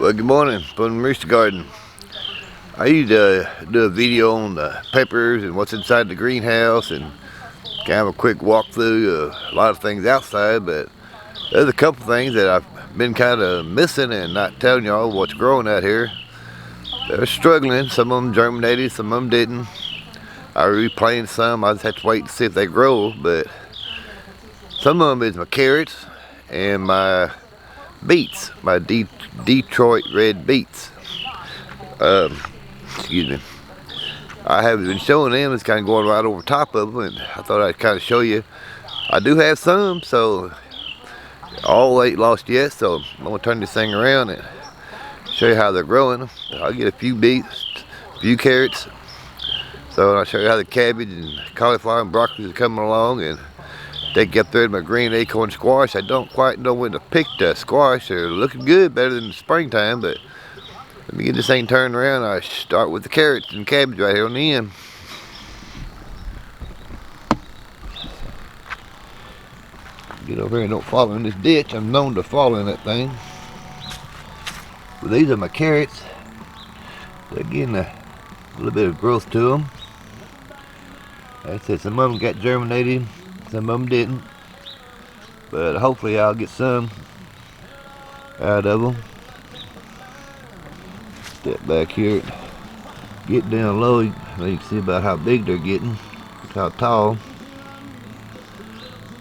Well, good morning from the Rooster Garden. I used to do a video on the peppers and what's inside the greenhouse and kind of a quick walkthrough of a lot of things outside, but there's a couple things that I've been kind of missing and not telling y'all what's growing out here. They're struggling. Some of them germinated, some of them didn't. I replanted some. I just have to wait and see if they grow, but some of them is my carrots and my beets, my Detroit red beets. Excuse me. I haven't been showing them. It's kind of going right over top of them, and I thought I'd kind of show you. I do have some, so all ain't lost yet. So I'm gonna turn this thing around and show you how they're growing. I'll get a few beets, a few carrots. So I'll show you how the cabbage and cauliflower and broccoli are coming along, and take you up there to my green acorn squash. I don't quite know when to pick the squash. They're looking good, better than the springtime, but let me get this thing turned around. I start with the carrots and cabbage right here on the end. Get over here and don't fall in this ditch. I'm known to fall in that thing. But these are my carrots. They're getting a little bit of growth to them. Like I said, some of them got germinated, some of them didn't. But hopefully I'll get some out of them. Step back here, get down low, you can see about how big they're getting, how tall.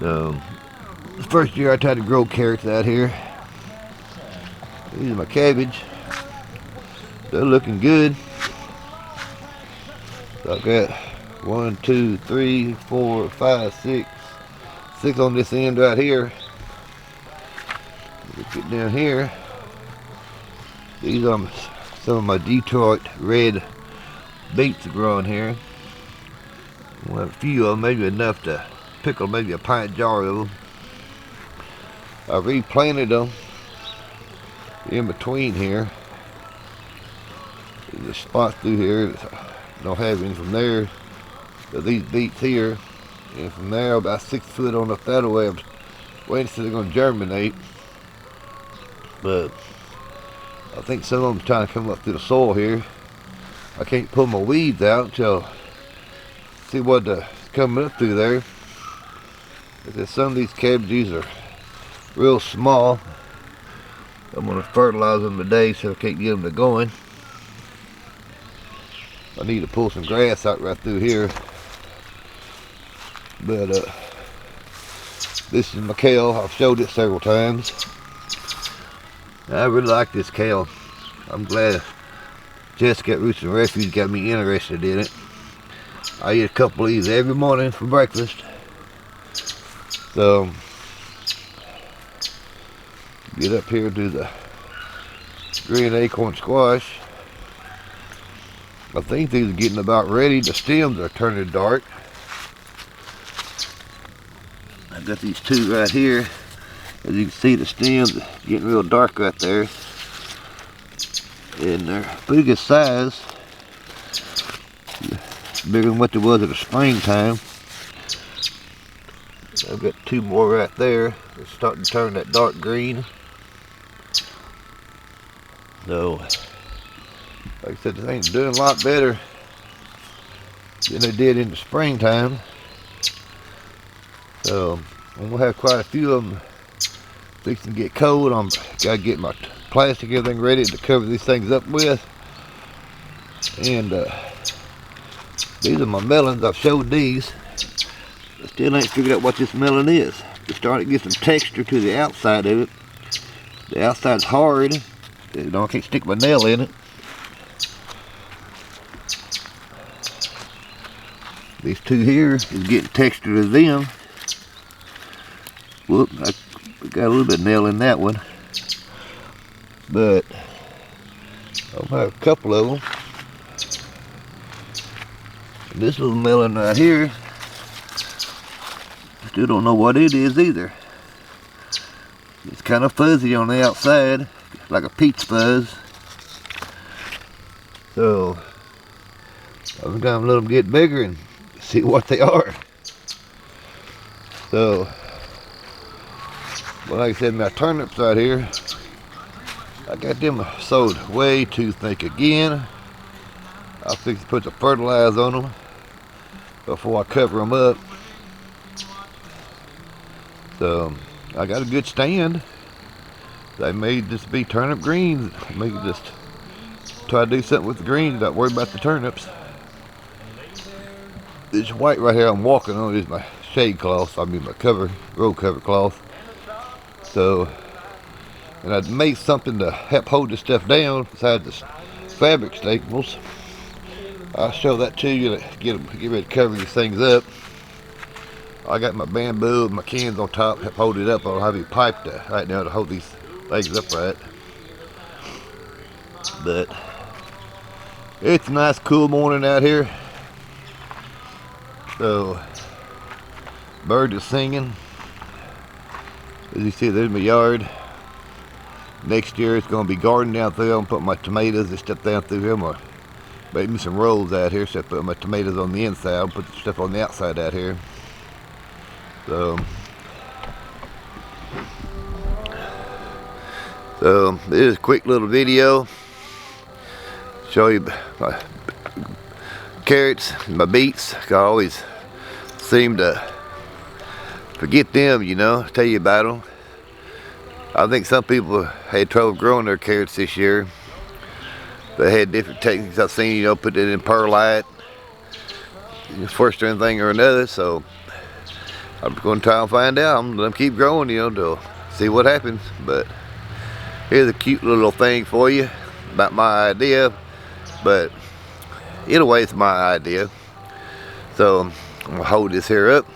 The first year I tried to grow carrots out here. These are my cabbage. They're looking good. So I've got 1, 2, 3, 4, 5, 6 on this end right here. Get down here. These are some of my Detroit red beets growing here. We'll have a few of them, maybe enough to pickle maybe a pint jar of them. I replanted them in between here. There's a spot through here that don't have any from there. But these beets here, and from there about 6 foot on up that way. I'm waiting till they're going to germinate. But I think some of them trying to come up through the soil here. I can't pull my weeds out until see what's coming up through there. Because some of these cabbages are real small. I'm going to fertilize them today so I can't get them to going. I need to pull some grass out right through here. But this is my kale. I've showed it several times. I really like this kale. I'm glad Jessica at Roots and Refuge got me interested in it. I eat a couple of these every morning for breakfast. So get up here to the green acorn squash. I think these are getting about ready. The stems are turning dark. I've got these two right here. As you can see, the stems are getting real dark right there. And they're biggest size. Bigger than what there was in the springtime. I've got two more right there. It's starting to turn that dark green. So, like I said, this thing's doing a lot better than they did in the springtime. So, I'm going to have quite a few of them fixing to get cold. I'm got to get my plastic, everything ready to cover these things up with. And these are my melons. I've showed these. I still ain't figured out what this melon is. It's starting to get some texture to the outside of it. The outside's hard. I can't stick my nail in it. These two here is getting texture to them. Whoop, I got a little bit of nail in that one. But I'll have a couple of them. And this little melon right here, still don't know what it is either. It's kind of fuzzy on the outside, like a peach fuzz. So I'm gonna let them get bigger and see what they are. So, well, like I said, my turnips out here, I got them sowed way too thick again. I'll fix to put the fertilizer on them before I cover them up. So I got a good stand. They may just be turnip greens. Maybe just try to do something with the greens, not worry about the turnips. This white right here I'm walking on is my shade cloth. I mean my row cover cloth. So, and I'd make something to help hold this stuff down besides the fabric staples. I'll show that to you to get ready to cover these things up. I got my bamboo and my cans on top, help hold it up. I'll have it piped right now to hold these things upright. But it's a nice cool morning out here. So birds are singing. As you see, there's my yard. Next year it's going to be garden down through. I'm putting my tomatoes and stuff down through here. I'm going to make me some rolls out here. So I put my tomatoes on the inside. I'll put the stuff on the outside out here. So this is a quick little video. Show you my carrots and my beets. I always seem to forget them, you know, tell you about them. I think some people had trouble growing their carrots this year. They had different techniques I've seen, you know, put it in perlite, first or anything or another. So I'm going to try and find out. I'm going to keep growing, you know, to see what happens. But here's a cute little thing for you about my idea. But in a way, it's my idea. So I'm going to hold this here up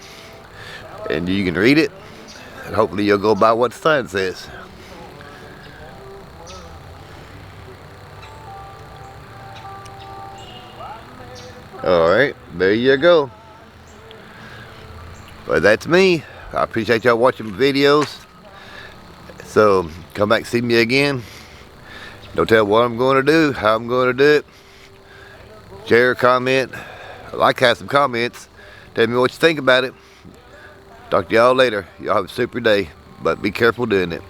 and you can read it. And hopefully you'll go by what the sign says. Alright, there you go. Well, that's me. I appreciate y'all watching my videos. So come back and see me again. Don't tell what I'm going to do, how I'm going to do it. Share, comment. I like to have some comments. Tell me what you think about it. Talk to y'all later. Y'all have a super day, but be careful doing it.